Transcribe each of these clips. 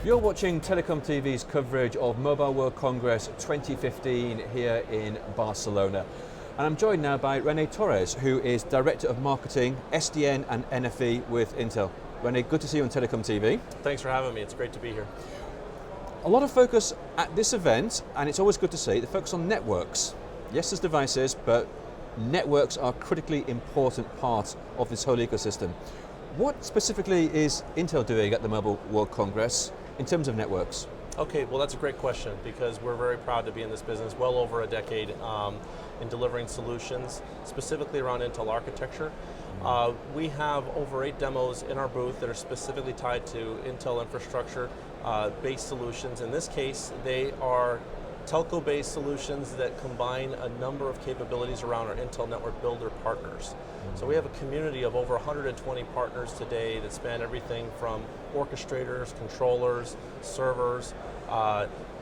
You're watching TelecomTV's coverage of Mobile World Congress 2015 here in Barcelona. And I'm joined now by Rene Torres, who is Director of Marketing, SDN and NFV with Intel. Rene, good to see you on TelecomTV. Thanks for having me, it's great to be here. A lot of focus at this event, and it's always good to see, the focus on networks. Yes, there's devices, but networks are a critically important part of this whole ecosystem. What specifically is Intel doing at the Mobile World Congress in terms of networks? Okay, well that's a great question because we're very proud to be in this business well over a decade in delivering solutions, specifically around Intel architecture. We have over 8 demos in our booth that are specifically tied to Intel infrastructure based solutions. In this case, they are telco-based solutions that combine a number of capabilities around our Intel Network Builder partners. So we have a community of over 120 partners today that span everything from orchestrators, controllers, servers,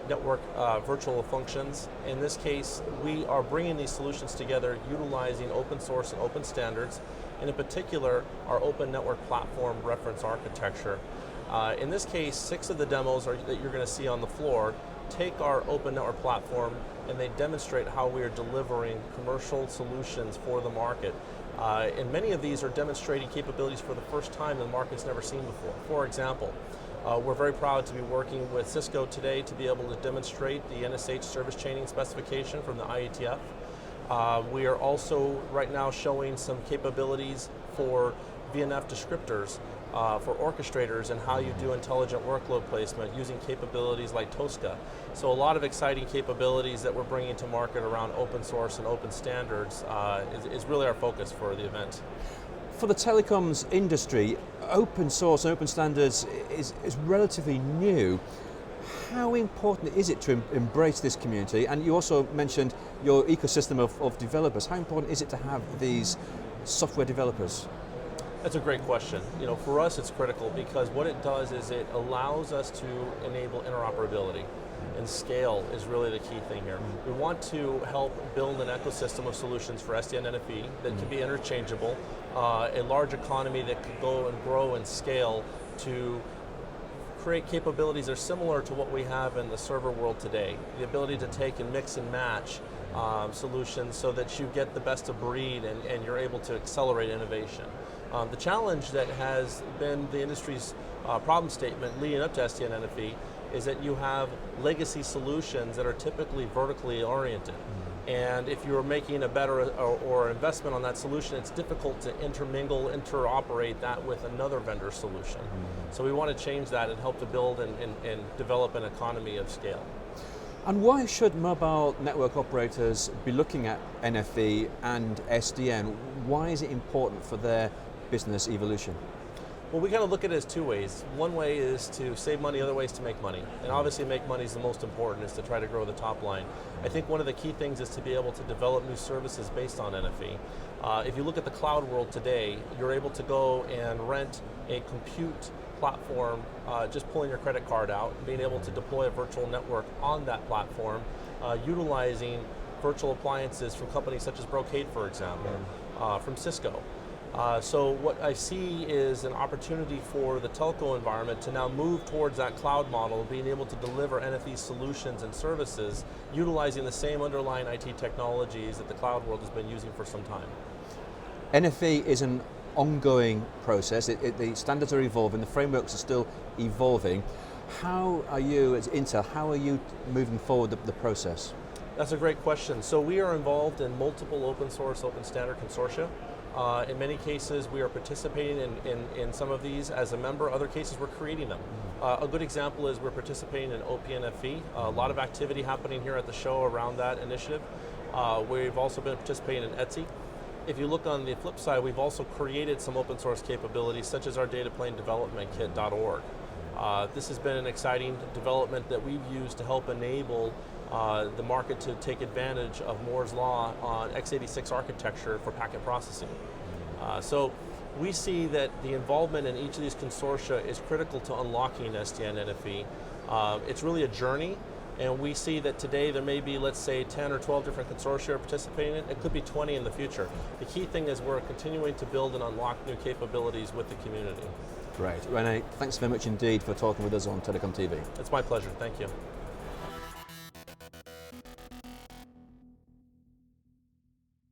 network virtual functions. In this case, we are bringing these solutions together utilizing open source and open standards, and in particular, our open network platform reference architecture. In this case, 6 of the demos that you're going to see on the floor take our open network platform and they demonstrate how we are delivering commercial solutions for the market. And many of these are demonstrating capabilities for the first time the market's never seen before. For example, we're very proud to be working with Cisco today to be able to demonstrate the NSH service chaining specification from the IETF. We are also right now showing some capabilities for VNF descriptors for orchestrators and how you do intelligent workload placement using capabilities like Tosca. So a lot of exciting capabilities that we're bringing to market around open source and open standards is really our focus for the event. For the telecoms industry, open source and open standards is relatively new. How important is it to embrace this community? And you also mentioned your ecosystem of developers. How important is it to have these software developers? That's a great question. You know, for us it's critical because what it does is it allows us to enable interoperability, and scale is really the key thing here. We want to help build an ecosystem of solutions for SDN and NFV that can be interchangeable, a large economy that could go and grow and scale to create capabilities that are similar to what we have in the server world today. The ability to take and mix and match solutions so that you get the best of breed and you're able to accelerate innovation. The challenge that has been the industry's problem statement leading up to SDN and NFV is that you have legacy solutions that are typically vertically oriented. And if you're making a better or investment on that solution, it's difficult to intermingle, interoperate that with another vendor solution. So we want to change that and help to build and develop an economy of scale. And why should mobile network operators be looking at NFV and SDN? Why is it important for their business evolution? Well, we kind of look at it as 2 ways. One way is to save money, other way is to make money. And obviously make money is the most important, is to try to grow the top line. I think one of the key things is to be able to develop new services based on NFV. If you look at the cloud world today, you're able to go and rent a compute platform, just pulling your credit card out, being able to deploy a virtual network on that platform, utilizing virtual appliances from companies such as Brocade, for example, from Cisco. So what I see is an opportunity for the telco environment to now move towards that cloud model, being able to deliver NFV solutions and services utilizing the same underlying IT technologies that the cloud world has been using for some time. NFV is an ongoing process. The standards are evolving, the frameworks are still evolving. How are you, as Intel, how are you moving forward the process? That's a great question. So we are involved in multiple open source, open standard consortia. In many cases, we are participating in some of these as a member. Other cases, we're creating them. A good example is we're participating in OPNFV. A lot of activity happening here at the show around that initiative. We've also been participating in ETSI. If you look on the flip side, we've also created some open source capabilities, such as our data plane development kit.org. This has been an exciting development that we've used to help enable the market to take advantage of Moore's Law on x86 architecture for packet processing. So we see that the involvement in each of these consortia is critical to unlocking SDN and NFV. It's really a journey, and we see that today there may be, let's say, 10 or 12 different consortia participating in it. It could be 20 in the future. The key thing is we're continuing to build and unlock new capabilities with the community. Great. Rene, thanks very much indeed for talking with us on Telecom TV. It's my pleasure. Thank you.